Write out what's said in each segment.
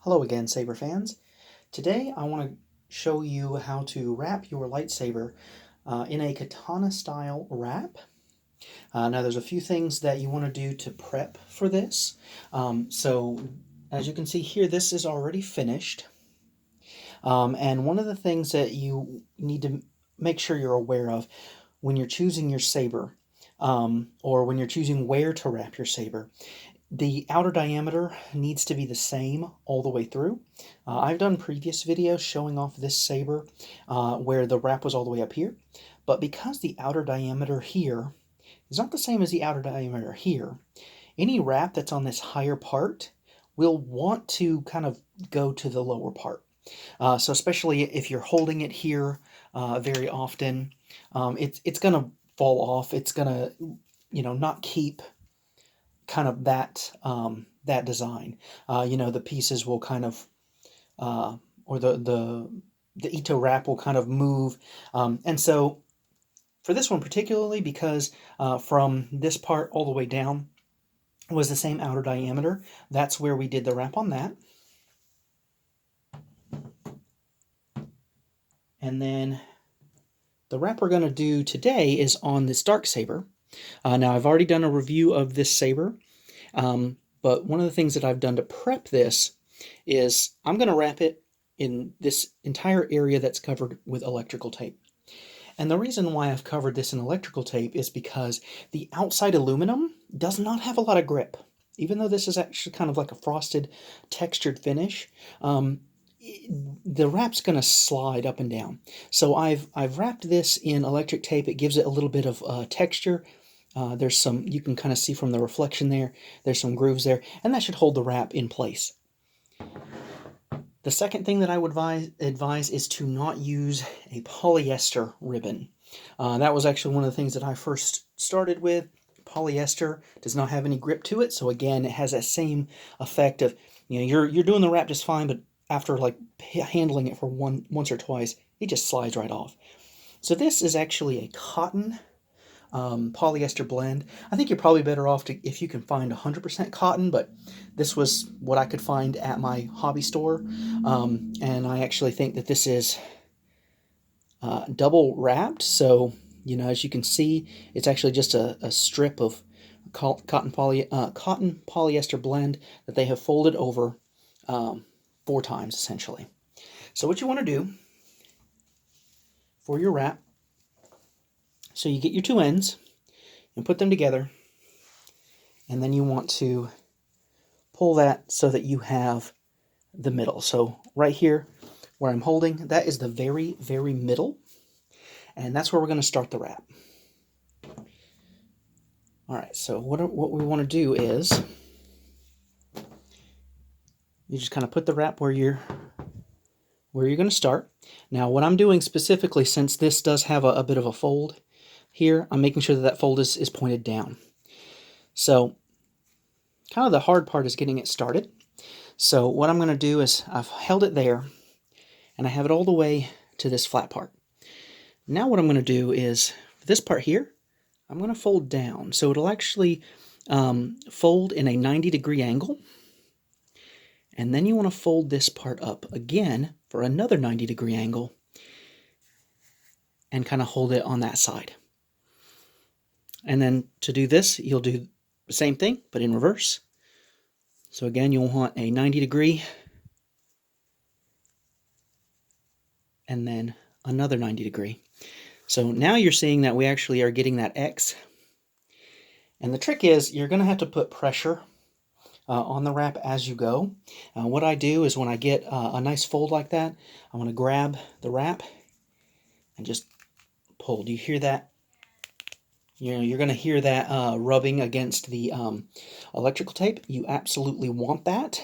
Hello again, saber fans. Today I want to show you how to wrap your lightsaber in a katana style wrap. Now there's a few things that you want to do to prep for this. So as you can see here, this is already finished. And one of the things that you need to make sure you're aware of when you're choosing your saber, or when you're choosing where to wrap your saber, the outer diameter needs to be the same all the way through. I've done previous videos showing off this saber where the wrap was all the way up here, but because the outer diameter here is not the same as the outer diameter here, any wrap that's on this higher part will want to kind of go to the lower part. So especially if you're holding it here very often, it's going to fall off. It's going to, not keep kind of that design. The pieces will kind of, or the Ito wrap will kind of move. And so for this one particularly, because from this part all the way down was the same outer diameter, that's where we did the wrap on that. And then the wrap we're going to do today is on this dark saber. Now I've already done a review of this saber, but one of the things that I've done to prep this is I'm going to wrap it in this entire area that's covered with electrical tape. And the reason why I've covered this in electrical tape is because the outside aluminum does not have a lot of grip. Even though this is actually kind of like a frosted, textured finish, the wrap's going to slide up and down. So I've wrapped this in electric tape. It gives it a little bit of texture. There's some, you can kind of see from the reflection there, there's some grooves there, and that should hold the wrap in place. The second thing that I would advise is to not use a polyester ribbon. That was actually one of the things that I first started with. Polyester does not have any grip to it, so again, it has that same effect of, you're doing the wrap just fine, but after like handling it for once or twice, it just slides right off. So this is actually a cotton polyester blend. I think you're probably better off if you can find 100% cotton, but this was what I could find at my hobby store, and I actually think that this is double wrapped. So as you can see, it's actually just a strip of cotton polyester blend that they have folded over 4 times essentially. So what you want to do for your wrap, so you get your 2 ends and put them together, and then you want to pull that so that you have the middle. So right here where I'm holding, that is the very, very middle, and that's where we're going to start the wrap. All right, so what we want to do is you just kind of put the wrap where you're going to start. Now what I'm doing specifically, since this does have a bit of a fold here, I'm making sure that fold is pointed down. So kind of the hard part is getting it started. So what I'm going to do is I've held it there, and I have it all the way to this flat part. Now what I'm going to do is, this part here, I'm going to fold down. So it'll actually fold in a 90-degree angle. And then you want to fold this part up again for another 90-degree angle and kind of hold it on that side. And then to do this, you'll do the same thing, but in reverse. So again, you'll want a 90-degree and then another 90-degree. So now you're seeing that we actually are getting that X. And the trick is you're going to have to put pressure on the wrap as you go. What I do is when I get a nice fold like that, I want to grab the wrap and just pull. Do you hear that? You're going to hear that rubbing against the electrical tape. You absolutely want that,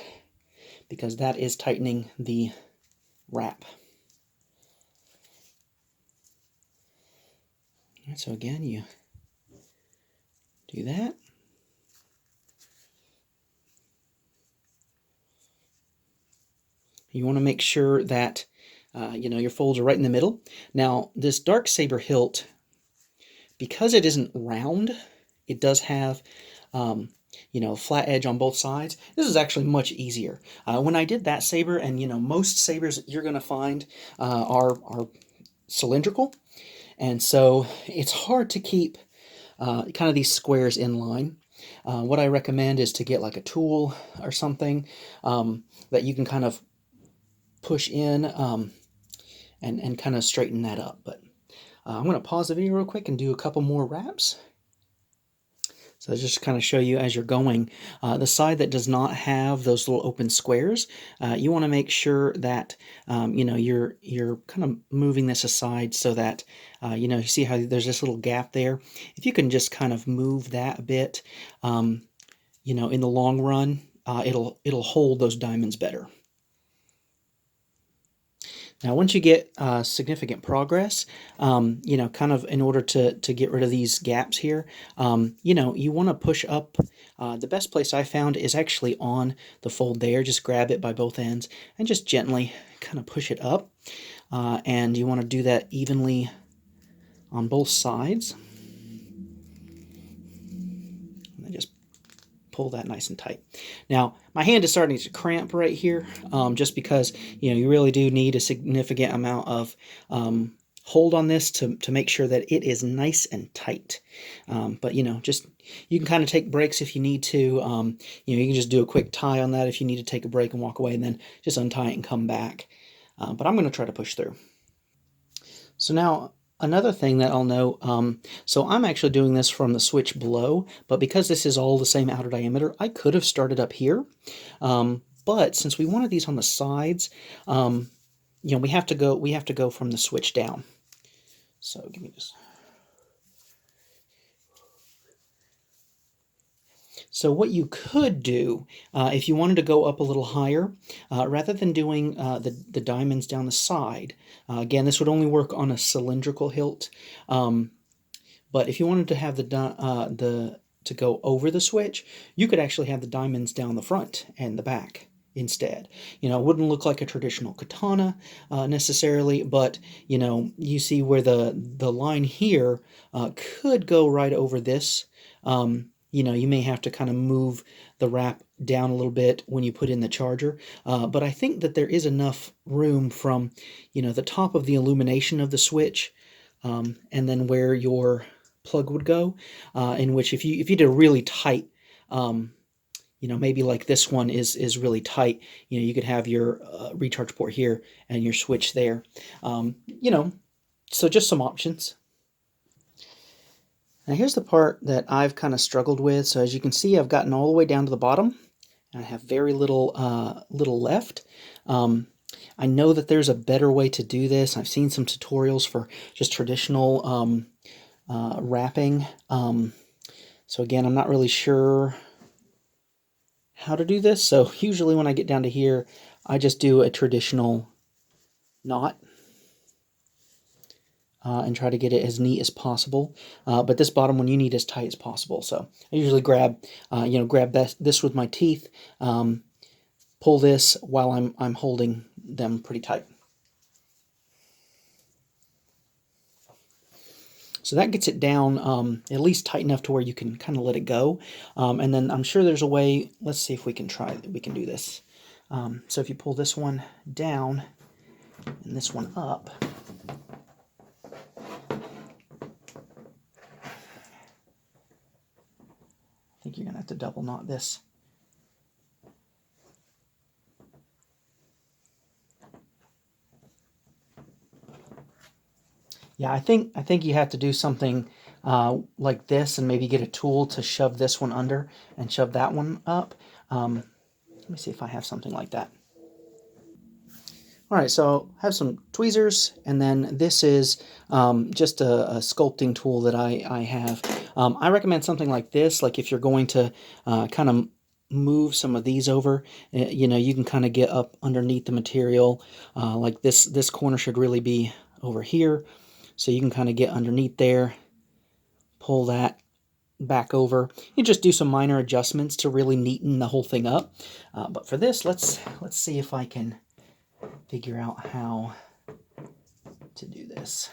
because that is tightening the wrap. All right, so again, you do that. You want to make sure that your folds are right in the middle. Now, this dark saber hilt, because it isn't round, it does have you know, flat edge on both sides. This is actually much easier. When I did that saber, and you know, most sabers you're going to find are cylindrical, and so it's hard to keep kind of these squares in line. What I recommend is to get like a tool or something that you can kind of push in and kind of straighten that up. But I'm going to pause the video real quick and do a couple more wraps. So just to kind of show you as you're going, the side that does not have those little open squares, you want to make sure that you know, you're kind of moving this aside so that you know, you see how there's this little gap there. If you can just kind of move that a bit, you know, in the long run, it'll hold those diamonds better. Now, once you get significant progress, you know, kind of in order to get rid of these gaps here, you know, you want to push up. The best place I found is actually on the fold there. Just grab it by both ends and just gently kind of push it up. And you want to do that evenly on both sides. And just pull that nice and tight. Now, my hand is starting to cramp right here, just because, you know, you really do need a significant amount of hold on this to make sure that it is nice and tight. But, you know, just, you can kind of take breaks if you need to. You know, you can just do a quick tie on that if you need to take a break and walk away, and then just untie it and come back. But I'm going to try to push through. So now, another thing that I'll note, so I'm actually doing this from the switch below, but because this is all the same outer diameter, I could have started up here. But since we wanted these on the sides, you know, we have to go from the switch down. So give me just. So what you could do, if you wanted to go up a little higher, rather than doing the diamonds down the side, again, this would only work on a cylindrical hilt, but if you wanted to have to go over the switch, you could actually have the diamonds down the front and the back instead. You know, it wouldn't look like a traditional katana necessarily, but you know, you see where the line here could go right over this. You know, you may have to kind of move the wrap down a little bit when you put in the charger, but I think that there is enough room from, you know, the top of the illumination of the switch, and then where your plug would go, in which if you did a really tight, you know, maybe like this one is really tight, you know, you could have your recharge port here and your switch there. You know, so just some options. Now here's the part that I've kind of struggled with. So as you can see, I've gotten all the way down to the bottom. I have very little left. I know that there's a better way to do this. I've seen some tutorials for just traditional wrapping. So again, I'm not really sure how to do this. So usually when I get down to here, I just do a traditional knot. And try to get it as neat as possible. But this bottom one you need as tight as possible. So I usually grab, you know, grab this with my teeth, pull this while I'm holding them pretty tight. So that gets it down at least tight enough to where you can kind of let it go. And then I'm sure there's a way. Let's see if we can do this. So if you pull this one down and this one up. I think you're going to have to double knot this. Yeah, I think you have to do something like this and maybe get a tool to shove this one under and shove that one up. Let me see if I have something like that. All right, so I have some tweezers, and then this is just a sculpting tool that I have. I recommend something like this, like if you're going to kind of move some of these over, you know, you can kind of get up underneath the material. Like this corner should really be over here, so you can kind of get underneath there, pull that back over. You just do some minor adjustments to really neaten the whole thing up. But for this, let's see if I can figure out how to do this.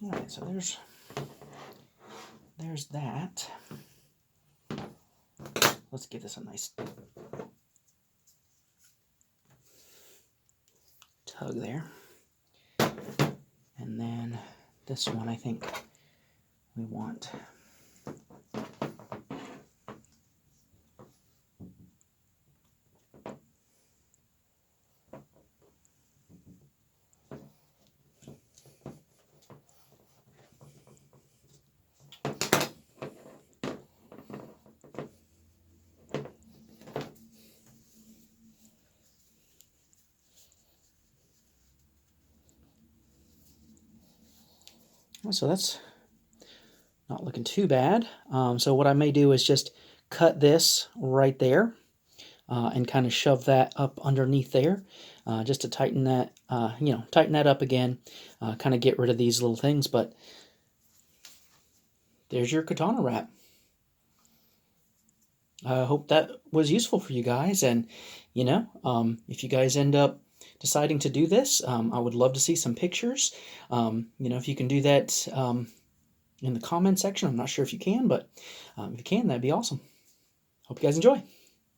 All right, so there's that. Let's give this a nice tug there. And then this one, I think we want. So that's not looking too bad. So what I may do is just cut this right there and kind of shove that up underneath there just to tighten that, tighten that up again, kind of get rid of these little things. But there's your katana wrap. I hope that was useful for you guys. And, if you guys end up deciding to do this, I would love to see some pictures. If you can do that in the comment section. I'm not sure if you can, but if you can, that'd be awesome. Hope you guys enjoy.